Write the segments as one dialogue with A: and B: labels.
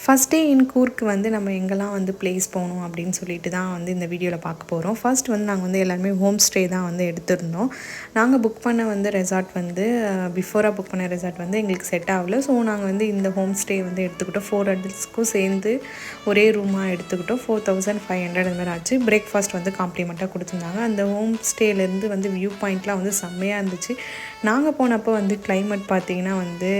A: First day இன் கூர்க் வந்து நம்ம எங்கெல்லாம் வந்து பிளேஸ் போகணும் அப்படின்னு சொல்லிட்டு தான் வந்து இந்த வீடியோவில் பார்க்க போகிறோம். ஃபர்ஸ்ட் வந்து நாங்கள் வந்து எல்லாருமே ஹோம் ஸ்டே தான் வந்து எடுத்திருந்தோம். நாங்கள் புக் பண்ண வந்து ரெசார்ட் வந்து பிஃபோராக புக் பண்ண ரெசார்ட் வந்து எங்களுக்கு செட் ஆகலை. ஸோ நாங்கள் வந்து இந்த ஹோம் ஸ்டே வந்து எடுத்துக்கிட்டோம். 4 adultsக்கும் சேர்ந்து ஒரே ரூமாக எடுத்துக்கிட்டோம். 4500 அந்த மாதிரி ஆச்சு. பிரேக்ஃபாஸ்ட் வந்து காம்ப்ளிமெண்ட்டாக கொடுத்துருந்தாங்க. அந்த ஹோம் ஸ்டேலேருந்து வந்து வியூ பாயிண்ட்லாம் வந்து செம்மையாக இருந்துச்சு. நாங்கள் போனப்போ வந்து கிளைமேட் பார்த்திங்கன்னா வந்து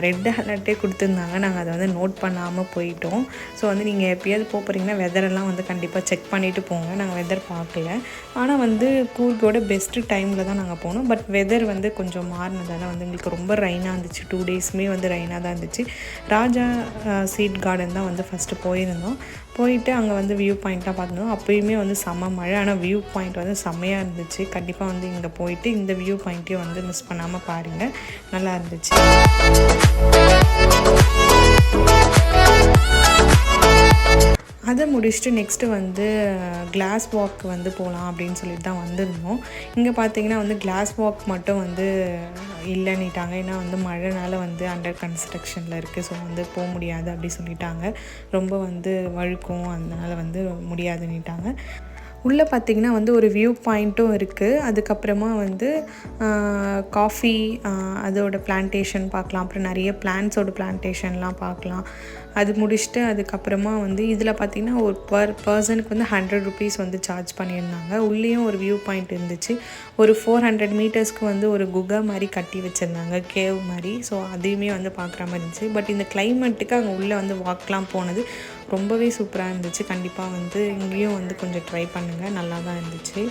A: ரெட் அலர்ட்டே கொடுத்துருந்தாங்க. நாங்கள் அதை வந்து நோட் பண்ணாமல் போயிட்டோம். ஸோ வந்து நீங்கள் எப்போயாவது போகிறீங்கன்னா வெதரெல்லாம் வந்து கண்டிப்பாக செக் பண்ணிவிட்டு போங்க. நாங்கள் வெதர் பார்க்கல. ஆனால் வந்து கூர்க்கோட பெஸ்ட்டு டைமில் தான் நாங்கள் போனோம். பட் வெதர் வந்து கொஞ்சம் மாறினதால வந்து எங்களுக்கு ரொம்ப ரெயினாக இருந்துச்சு. 2 daysமே வந்து ரெயினாக தான் இருந்துச்சு. ராஜா சீட் கார்டன் தான் வந்து ஃபஸ்ட்டு போயிருந்தோம். போயிட்டு அங்கே வந்து வியூ பாயிண்ட்டாக பார்த்துருந்தோம். அப்போயுமே வந்து செம்ம மழை. ஆனால் வியூ பாயிண்ட் வந்து செம்மையாக இருந்துச்சு. கண்டிப்பாக வந்து இங்கே போயிட்டு இந்த வியூ பாயிண்ட்டையும் வந்து மிஸ் பண்ணாமல் பாருங்கள். நல்லா இருந்துச்சு. அதை முடிச்சுட்டு நெக்ஸ்ட்டு வந்து கிளாஸ் வாக் வந்து போகலாம் அப்படின்னு சொல்லிட்டு தான் வந்திருந்தோம். இங்கே பார்த்தீங்கன்னா வந்து கிளாஸ் வாக் மட்டும் வந்து இல்லைன்னிட்டாங்க. ஏன்னா வந்து மழைனால வந்து அண்டர் கன்ஸ்ட்ரக்ஷனில் இருக்குது. ஸோ வந்து போக முடியாது அப்படி சொல்லிட்டாங்க. ரொம்ப வந்து வழுக்கும், அதனால் வந்து முடியாதுன்னிட்டாங்க. உள்ளே பார்த்திங்கன்னா வந்து ஒரு வியூ பாயிண்ட்டும் இருக்குது. அதுக்கப்புறமா வந்து காஃபி அதோட பிளான்டேஷன் பார்க்கலாம். அப்புறம் நிறைய பிளான்ட்ஸோட பிளான்டேஷன்லாம் பார்க்கலாம். அது முடிச்சுட்டு அதுக்கப்புறமா வந்து இதில் பார்த்திங்கன்னா ஒரு பர்சனுக்கு வந்து 100 rupees வந்து சார்ஜ் பண்ணியிருந்தாங்க. உள்ளேயும் ஒரு வியூ பாயிண்ட் இருந்துச்சு. ஒரு 400 meters வந்து ஒரு குகை மாதிரி கட்டி வச்சுருந்தாங்க, கேவ் மாதிரி. ஸோ அதையுமே வந்து பார்க்குற மாதிரி இருந்துச்சு. பட் இந்த கிளைமேட்டுக்கு அங்கே உள்ளே வந்து வாக்லாம் போனது ரொம்பவே சூப்பராக இருந்துச்சு. கண்டிப்பாக வந்து இங்கேயும் வந்து கொஞ்சம் ட்ரை பண்ணுங்கள். நல்லா தான் இருந்துச்சு.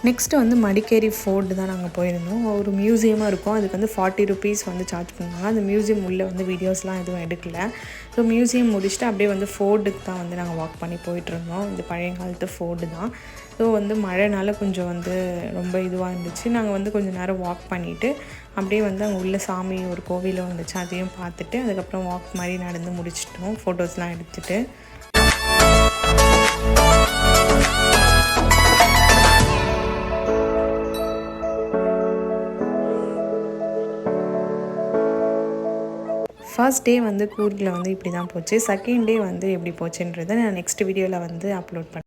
A: நெக்ஸ்ட்டு வந்து மடிக்கேரி ஃபோர்ட் தான் நாங்கள் போயிருந்தோம். ஒரு மியூசியமாக இருக்கும். அதுக்கு வந்து 40 rupees வந்து சார்ஜ் பண்ணுவாங்க. அந்த மியூசியம் உள்ளே வந்து வீடியோஸ்லாம் எதுவும் எடுக்கல. ஸோ மியூசியம் முடிச்சுட்டு அப்படியே வந்து ஃபோர்டுக்கு தான் வந்து நாங்கள் வாக் பண்ணி போயிட்டுருந்தோம். இந்த பழைய காலத்து ஃபோர்டு தான். ஸோ வந்து மழைனால கொஞ்சம் வந்து ரொம்ப இதுவாக இருந்துச்சு. நாங்கள் வந்து கொஞ்சம் நேரம் வாக் பண்ணிவிட்டு அப்படியே வந்து அங்கே உள்ள சாமி ஒரு கோவிலும் வந்துச்சு. அதையும் பார்த்துட்டு அதுக்கப்புறம் வாக் மாதிரி நடந்து முடிச்சிட்டோம். ஃபோட்டோஸ்லாம் எடுத்துகிட்டு. ஃபர்ஸ்ட் டே வந்து கூர்கில் வந்து இப்படி தான் போச்சு. செகண்ட் டே வந்து எப்படி போச்சுன்றதை நான் நெக்ஸ்ட் வீடியோவில் வந்து அப்லோட் பண்ணேன்.